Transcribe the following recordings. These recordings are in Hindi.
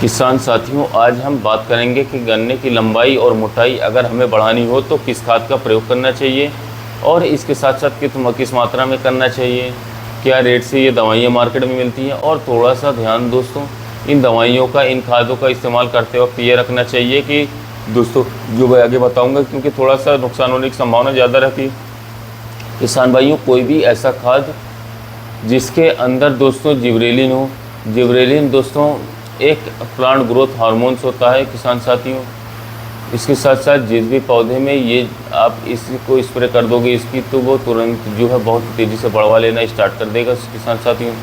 किसान साथियों, आज हम बात करेंगे कि गन्ने की लंबाई और मोटाई अगर हमें बढ़ानी हो तो किस खाद का प्रयोग करना चाहिए और इसके साथ साथ किस मात्रा में करना चाहिए, क्या रेट से ये दवाइयाँ मार्केट में मिलती हैं। और थोड़ा सा ध्यान दोस्तों, इन दवाइयों का, इन खादों का इस्तेमाल करते वक्त ये रखना चाहिए कि दोस्तों जो मैं आगे बताऊँगा, क्योंकि थोड़ा सा नुकसान होने की संभावना ज़्यादा रहती है। किसान भाइयों, कोई भी ऐसा खाद जिसके अंदर दोस्तों जिब्रेलिन हो। जिब्रेलिन दोस्तों एक प्लांट ग्रोथ हार्मोन्स होता है किसान साथियों। इसके साथ साथ जिस भी पौधे में ये आप इसको स्प्रे कर दोगे इसकी, तो वो तुरंत जो है बहुत तेज़ी से बढ़वा लेना स्टार्ट कर देगा किसान साथियों।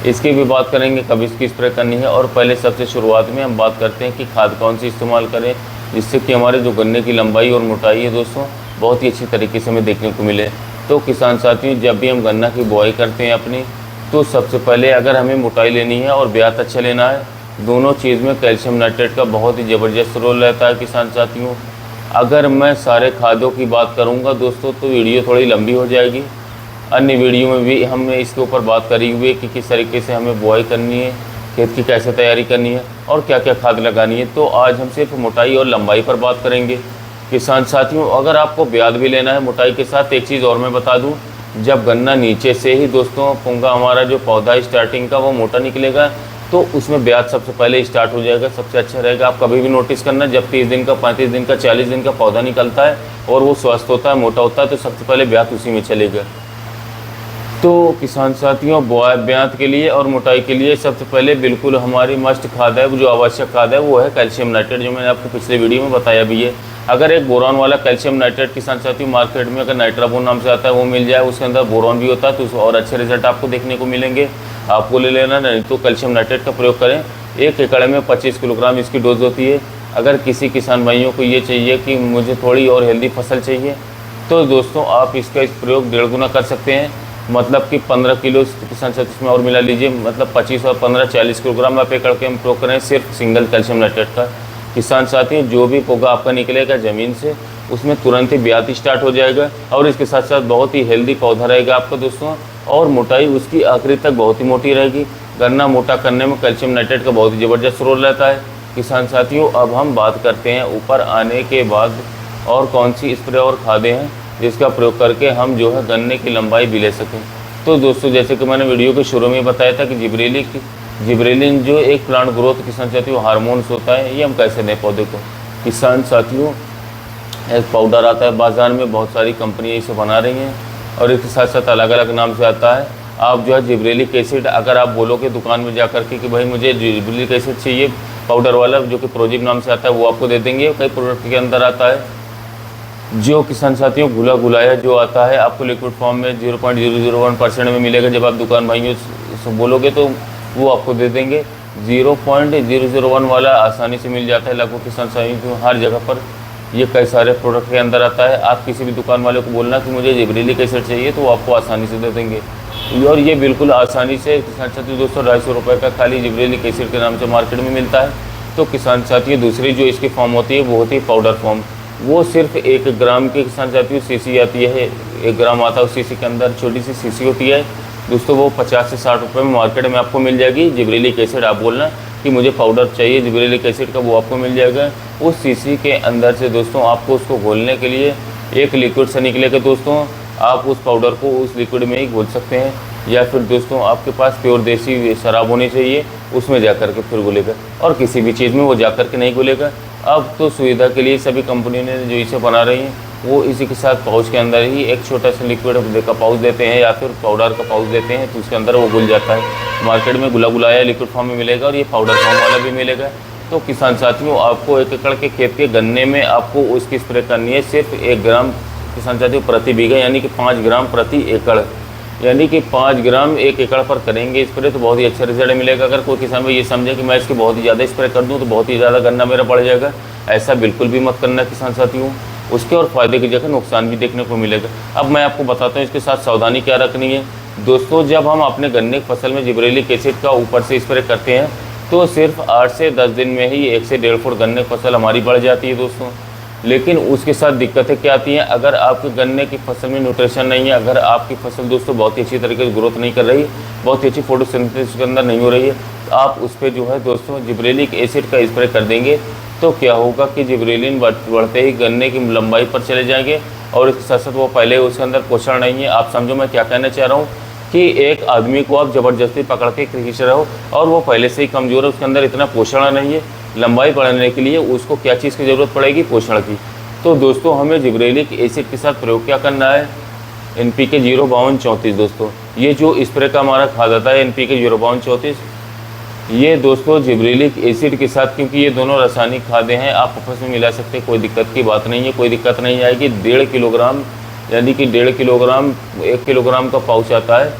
इसकी भी बात करेंगे कब इसकी स्प्रे करनी है। और पहले सबसे शुरुआत में हम बात करते हैं कि खाद कौन सी इस्तेमाल करें जिससे कि हमारे जो गन्ने की लंबाई और मोटाई है दोस्तों बहुत ही अच्छी तरीके से हमें देखने को मिले। तो किसान साथियों, जब भी हम गन्ना की बुआई करते हैं अपनी, तो सबसे पहले अगर हमें मोटाई लेनी है और ब्यात अच्छा लेना है, दोनों चीज़ में कैल्शियम नाइट्रेट का बहुत ही ज़बरदस्त रोल रहता है किसान साथियों। अगर मैं सारे खादों की बात करूंगा दोस्तों तो वीडियो थोड़ी लंबी हो जाएगी। अन्य वीडियो में भी हमने इसके ऊपर बात करी हुई है कि किस तरीके से हमें बुआई करनी है, खेत की कैसे तैयारी करनी है और क्या क्या खाद लगानी है। तो आज हम सिर्फ मोटाई और लंबाई पर बात करेंगे किसान साथियों। अगर आपको ब्यात भी लेना है मोटाई के साथ, एक चीज़ और मैं बता दूँ, जब गन्ना नीचे से ही दोस्तों पुंगा हमारा जो पौधा स्टार्टिंग का वो मोटा निकलेगा तो उसमें ब्याज सबसे पहले स्टार्ट हो जाएगा, सबसे अच्छा रहेगा। आप कभी भी नोटिस करना, जब 30 दिन का, 35 दिन का, 40 दिन का पौधा निकलता है और वो स्वस्थ होता है, मोटा होता है, तो सबसे पहले ब्याज उसी में चलेगा। तो किसान साथियों, ब्यात के लिए और मोटाई के लिए सबसे पहले बिल्कुल हमारी मस्ट खाद है, जो आवश्यक खाद है, वो है कैल्शियम नाइट्रेट, जो मैंने आपको पिछले वीडियो में बताया भी है। अगर एक बोरॉन वाला कैल्शियम नाइट्रेट किसान साथियों मार्केट में अगर नाइट्राबोन नाम से आता है वो मिल जाए, उसके अंदर बोरॉन भी होता है, तो और अच्छे रिजल्ट आपको देखने को मिलेंगे। आपको ले लेना, नहीं तो कैल्शियम नाइट्रेट का प्रयोग करें। 1 एकड़ में 25 किलोग्राम इसकी डोज होती है। अगर किसी किसान भाइयों को ये चाहिए कि मुझे थोड़ी और हेल्दी फसल चाहिए, तो दोस्तों आप इसका प्रयोग 1.5 गुना कर सकते हैं। मतलब कि 15 किलो किसान साथी इसमें और मिला लीजिए, मतलब 25 और 15 40 किलोग्राम आप एकड़ के हम प्रयोग करें सिर्फ सिंगल कैल्शियम नाइट्रेट का। किसान साथियों, जो भी पौधा आपका निकलेगा ज़मीन से उसमें तुरंत ही ब्यात स्टार्ट हो जाएगा और इसके साथ साथ बहुत ही हेल्दी पौधा रहेगा आपका दोस्तों, और मोटाई उसकी आखिरी तक बहुत ही मोटी रहेगी। गन्ना मोटा करने में कैल्शियम नाइट्रेट का बहुत ही ज़बरदस्त रोल रहता है किसान साथियों। अब हम बात करते हैं ऊपर आने के बाद और कौन सी स्प्रे और खादें हैं जिसका प्रयोग करके हम जो है गन्ने की लंबाई भी ले सकें। तो दोस्तों, जैसे कि मैंने वीडियो के शुरू में बताया था कि जिब्रेलिन जो एक प्लांट ग्रोथ किसान साथियों हार्मोन्स होता है, ये हम कैसे दें पौधे को। किसान साथियों, एक पाउडर आता है बाज़ार में, बहुत सारी कंपनियाँ इसे बना रही हैं और इसके साथ साथ अलग अलग नाम से आता है। आप जो है जिब्रेलिक एसिड, अगर आप बोलोगे दुकान में जा कर के कि भाई मुझे जिब्रेलिक एसिड चाहिए पाउडर वाला, जो कि प्रोजिक नाम से आता है, वो आपको दे देंगे। कई प्रोडक्ट के अंदर आता है जो किसान साथियों घुला घुलाया जो आता है, आपको लिक्विड फॉर्म में 0.001% में मिलेगा। जब आप दुकान भाइयों से बोलोगे तो वो आपको दे देंगे। 0.001 वाला आसानी से मिल जाता है लगभग किसान साथियों हर जगह पर। ये कई सारे प्रोडक्ट के अंदर आता है। आप किसी भी दुकान वाले को बोलना कि मुझे जिब्रेलिक एसिड चाहिए तो वो आपको आसानी से दे देंगे। और ये बिल्कुल आसानी से किसान साथियों 200-250 रुपये का खाली जिब्रेलिक एसिड के नाम से मार्केट में मिलता है। तो किसान साथियों, दूसरी जो इसकी फॉर्म होती है वो होती है पाउडर फॉर्म। वो सिर्फ 1 ग्राम के किसान साथियों सीसी आती है, 1 ग्राम आता है उस सीसी के अंदर, छोटी सी सीसी होती है दोस्तों। वो 50 से 60 रुपये में मार्केट में आपको मिल जाएगी। जिब्रेलिक एसिड आप बोलना कि मुझे पाउडर चाहिए जिब्रेलिक एसिड का, वो आपको मिल जाएगा। उस सीसी के अंदर से दोस्तों आपको उसको घोलने के लिए एक लिक्विड से निकलेगा दोस्तों। आप उस पाउडर को उस लिक्विड में ही घोल सकते हैं, या फिर दोस्तों आपके पास प्योर देसी शराब होनी चाहिए, उसमें जा कर के फिर घुलेगा, और किसी भी चीज़ में वो जा कर के नहीं घुलेगा। अब तो सुविधा के लिए सभी कंपनी ने जो इसे बना रही हैं वो इसी के साथ पाउच के अंदर ही एक छोटा सा लिक्विड का पाउच देते हैं या फिर पाउडर का पाउच देते हैं, तो उसके अंदर वो घुल जाता है। मार्केट में गुला गुलाया लिक्विड फॉर्म में मिलेगा और ये पाउडर फॉर्म वाला भी मिलेगा। तो किसान साथियों, आपको 1 एकड़ के खेत के गन्ने में आपको उसकी स्प्रे करनी है सिर्फ 1 ग्राम किसान साथियों प्रति बीघा, यानी कि 5 ग्राम प्रति एकड़, यानी कि 5 ग्राम 1 एकड़ पर करेंगे स्प्रे तो बहुत ही अच्छा रिजल्ट मिलेगा। अगर कोई किसान भाई ये समझे कि मैं इसकी बहुत ही ज़्यादा स्प्रे कर दूं तो बहुत ही ज़्यादा गन्ना मेरा बढ़ जाएगा, ऐसा बिल्कुल भी मत करना किसान साथियों। उसके और फ़ायदे की जगह नुकसान भी देखने को मिलेगा। अब मैं आपको बताता हूँ इसके साथ सावधानी क्या रखनी है दोस्तों। जब हम अपने गन्ने की फसल में जिब्रेलिक एसिड का ऊपर से स्प्रे करते हैं तो सिर्फ 8 से 10 दिन में ही 1 से 1.5 फुट गन्ने की फसल हमारी बढ़ जाती है दोस्तों। लेकिन उसके साथ दिक्कतें क्या आती हैं, अगर आपके गन्ने की फसल में न्यूट्रिशन नहीं है, अगर आपकी फसल दोस्तों बहुत ही अच्छी तरीके से ग्रोथ नहीं कर रही, बहुत ही अच्छी फोटोसिंथेसिस के अंदर नहीं हो रही है, तो आप उस पर जो है दोस्तों जिब्रेलिक एसिड का स्प्रे कर देंगे। तो क्या होगा कि जिब्रेलिन बढ़ते ही गन्ने की लंबाई पर चले जाएंगे, और इसके साथ साथ वो पहले उसके अंदर पोषण नहीं है। आप समझो मैं क्या कहना चाह रहा हूँ कि एक आदमी को आप ज़बरदस्ती पकड़ के खींच रहे हो और वो पहले से ही कमज़ोर है, उसके अंदर इतना पोषण नहीं है, लंबाई बढ़ाने के लिए उसको क्या चीज़ की ज़रूरत पड़ेगी, पोषण की। तो दोस्तों हमें जिब्रेलिक एसिड के साथ प्रयोग क्या करना है, NPK 05234 दोस्तों, ये जो स्प्रे का हमारा खाद आता है NPK 05234, ये दोस्तों जिब्रेलिक एसिड के साथ, क्योंकि ये दोनों रासायनिक खादें हैं, आप आपस में मिला सकते हैं, कोई दिक्कत की बात नहीं है, कोई दिक्कत नहीं आएगी। 1.5 किलोग्राम यानी कि 1.5 किलोग्राम 1 किलोग्राम का पाउच आता है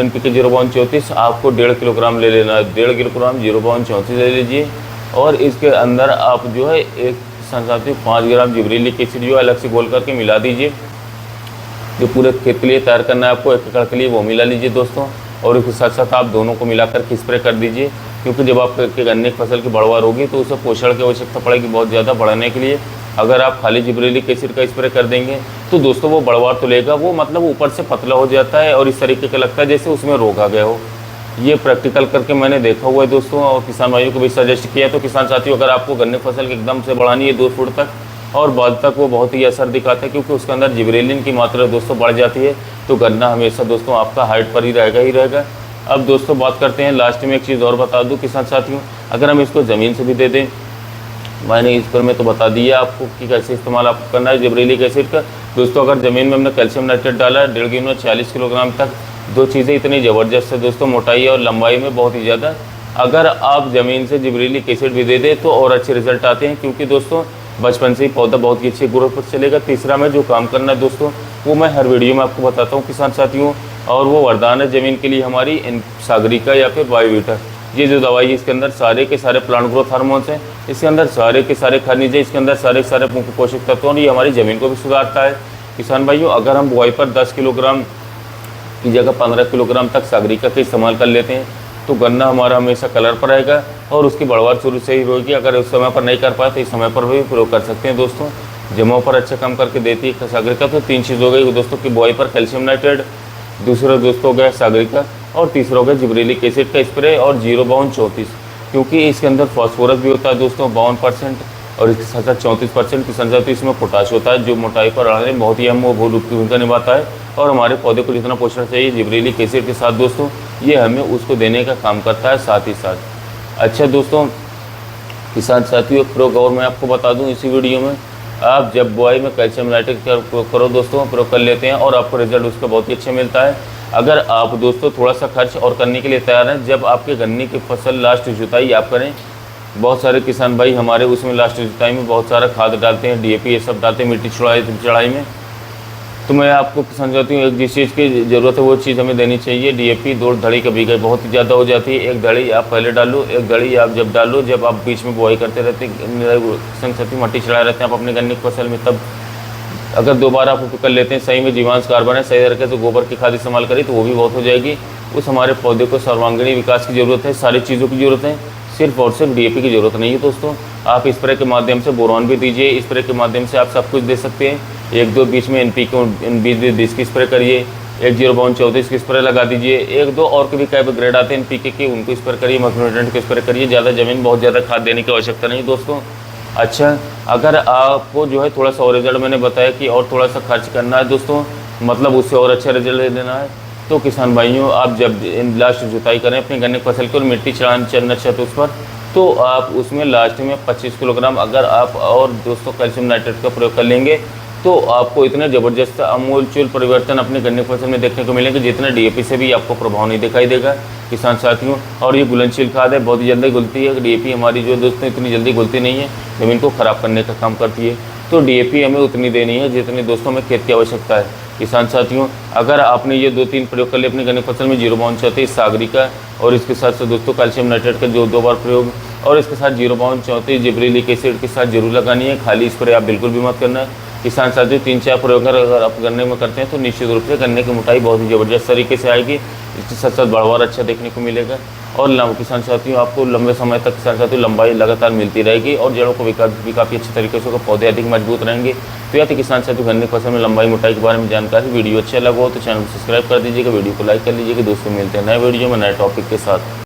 NPK 05234, आपको 1.5 किलोग्राम ले लेना है, 1.5 किलोग्राम 05234 ले लीजिए, और इसके अंदर आप जो है एक साथियों 5 ग्राम जिब्रेलिक एसिड जो अलग से घोल करके मिला दीजिए। जो पूरे खेत के लिए तैयार करना है आपको 1 एकड़ के लिए, वो मिला लीजिए दोस्तों, और इसके साथ साथ आप दोनों को मिलाकर के स्प्रे कर दीजिए, क्योंकि जब आपके गन्ने की फसल की बढ़वार होगी तो उसे पोषण की आवश्यकता पड़ेगी बहुत ज़्यादा बढ़ाने के लिए। अगर आप खाली जिब्रेलिक एसिड का स्प्रे कर देंगे तो दोस्तों वो बढ़वार तो लेगा, वो मतलब ऊपर से पतला हो जाता है और इस तरीके का लगता है जैसे उसमें रोग आ गया हो। ये प्रैक्टिकल करके मैंने देखा हुआ है दोस्तों, और किसान भाइयों को भी सजेस्ट किया। तो किसान साथियों, अगर आपको गन्ने फसल एकदम से बढ़ानी है 2 फुट तक और बाद तक वो बहुत ही असर दिखाता है, क्योंकि उसके अंदर जिब्रेलिन की मात्रा दोस्तों बढ़ जाती है, तो गन्ना हमेशा दोस्तों आपका हाइट पर ही रहेगा। अब दोस्तों बात करते हैं, लास्ट में एक चीज़ और बता दूं किसान साथियों, अगर हम इसको ज़मीन से भी दे दें, मैंने इस पर में तो बता दिया आपको कि कैसे इस्तेमाल आपको करना है जिब्रेलिक एसिड का। दोस्तों अगर ज़मीन में हमने कैल्शियम नाइट्रेट डाला है 1.5 किलो 40 किलोग्राम तक, 2 चीज़ें इतनी ज़बरदस्त है दोस्तों, मोटाई और लंबाई में बहुत ही ज़्यादा। अगर आप ज़मीन से जिब्रेलिक एसिड भी दे दें तो और अच्छे रिजल्ट आते हैं, क्योंकि दोस्तों बचपन से ही पौधा बहुत ही अच्छी ग्रोथ पर चलेगा। तीसरा में जो काम करना है दोस्तों, वो मैं हर वीडियो में आपको बताता हूँ किसान साथियों, और वो वरदान है ज़मीन के लिए हमारी सागरिका या फिर बायोवीटा। ये जो दवाई है इसके अंदर सारे के सारे प्लांट ग्रोथ हार्मोन्स हैं, इसके अंदर सारे के सारे खनिज है, इसके अंदर सारे के सारे मुख्य पोषक तत्व, और ये हमारी ज़मीन को भी सुधारता है। किसान भाइयों, अगर हम बुआई पर 10 किलोग्राम की जगह 15 किलोग्राम तक सागरिका का इस्तेमाल कर लेते हैं तो गन्ना हमारा हमेशा कलर पर रहेगा और उसकी बढ़वार शुरू से ही होगी। अगर उस समय पर नहीं कर पाए तो इस समय पर भी प्रयोग कर सकते हैं दोस्तों। जमाव पर अच्छा काम करके देती है सागरिका। तो 3 चीज़ हो गई दोस्तों की बुआई पर कैल्शियम नाइट्रेट, दूसरा दोस्तों हो गया सागरिका, और तीसरा हो गया जिब्रेलिक एसिड का स्प्रे और 05234, क्योंकि इसके अंदर फास्फोरस भी होता है दोस्तों 52%, और इसके साथ साथ 34% की संख्या तो इसमें पोटाश होता है, जो मोटाई पर बढ़ाने में बहुत ही अहम भूमिका निभाता है, और हमारे पौधे को जितना पोषण चाहिए जिब्रेलिक एसिड के साथ दोस्तों ये हमें उसको देने का काम करता है साथ ही साथ। अच्छा दोस्तों किसान साथियों, प्रयोग और मैं आपको बता दूं इसी वीडियो में, आप जब बुआई में कैल्शियम नाइट्रेट का प्रयोग करो दोस्तों, प्रयोग कर लेते हैं और आपको रिजल्ट उसका बहुत ही अच्छा मिलता है। अगर आप दोस्तों थोड़ा सा खर्च और करने के लिए तैयार हैं, जब आपके गन्ने की फसल लास्ट जुताई आप करें, बहुत सारे किसान भाई हमारे उसमें लास्ट जुताई में बहुत सारा खाद डालते हैं, DAP ये सब डालते हैं मिट्टी चढ़ाई में, तो मैं आपको समझाती हूँ एक जिस चीज़ की ज़रूरत है वो चीज़ हमें देनी चाहिए। DAP 2 धड़ी का बीघा बहुत ही ज़्यादा हो जाती है, 1 धड़ी आप पहले डालो, 1 धड़ी आप जब डालो जब आप बीच में बुआई करते रहते हैं, मट्टी चढ़ाए रहते हैं आप अपने गन्ने की फसल में, तब अगर 2 बार आप कर लेते हैं, सही में जीवांश कार्बन है, सही तरीके से गोबर की खाद इस्तेमाल करें तो वो भी बहुत हो जाएगी। उस हमारे पौधे को सर्वांगीण विकास की ज़रूरत है, सारी चीज़ों की ज़रूरत है, सिर्फ और सिर्फ DAP की ज़रूरत नहीं है दोस्तों। आप स्प्रे के माध्यम से बोरॉन भी दीजिए, स्प्रे के माध्यम से आप सब कुछ दे सकते हैं। 1-2 बीच में NPK 20-20 की स्प्रे करिए, 1 05234 की स्प्रे लगा दीजिए, 1-2 और के भी कई ग्रेड आते हैं NPK के, उनको स्प्रे करिए, मैक्रोन्यूट्रिएंट के स्प्रे करिए। ज़्यादा ज़मीन बहुत ज़्यादा खाद देने की आवश्यकता नहीं दोस्तों। अच्छा, अगर आपको जो है थोड़ा सा और रिजल्ट मैंने बताया कि और थोड़ा सा खर्च करना है दोस्तों, मतलब उससे और अच्छा रिजल्ट देना है, तो किसान भाइयों आप जब लास्ट जुताई करें अपनी गन्ने की फसल को, मिट्टी चढ़ना छत उस पर, तो आप उसमें लास्ट में 25 किलोग्राम अगर आप और दोस्तों कैल्शियम नाइट्रेट का प्रयोग कर लेंगे तो आपको इतना ज़बरदस्त आमूलचूल परिवर्तन अपने गन्ने की फसल में देखने को मिलेंगे जितना DAP से भी आपको प्रभाव नहीं दिखाई देगा किसान साथियों। और ये घुलनशील खाद है, बहुत ही जल्दी घुलती है। DAP हमारी जो दोस्तों इतनी जल्दी घुलती नहीं है, ज़मीन को ख़राब करने का काम करती है, तो DAP हमें उतनी देनी है जितनी दोस्तों में खेत की आवश्यकता है। किसान साथियों, अगर आपने ये 2-3 प्रयोग कर लिए अपनी गन्ने की फसल में, 05234 सागरिका और इसके साथ साथ दोस्तों कैल्शियम नाइट्रेट का जो 2 बार प्रयोग, और इसके साथ 05234 जिब्रेलिक एसिड के साथ जरूर लगानी है। खाली स्प्रे आप बिल्कुल भी मत करना है। किसान साथियों 3-4 प्रयोग अगर आप गन्ने में करते हैं तो निश्चित रूप से गन्ने की मोटाई बहुत ही ज़बरदस्त तरीके से आएगी। इसके साथ साथ बढ़वार अच्छा देखने को मिलेगा और किसान साथियों आपको लंबे समय तक किसान साथियों लंबाई लगातार मिलती रहेगी और जड़ों को भी काफ़ी अच्छे तरीके से पौधे अधिक मजबूत रहेंगे। तो यह थी किसान साथियों गन्ने की फसल में लंबाई मोटाई के बारे में जानकारी। वीडियो अच्छा लगा हो तो चैनल को सब्सक्राइब कर दीजिएगा, वीडियो को लाइक कर लीजिएगा। दोस्तों मिलते हैं नए वीडियो में नए टॉपिक के साथ।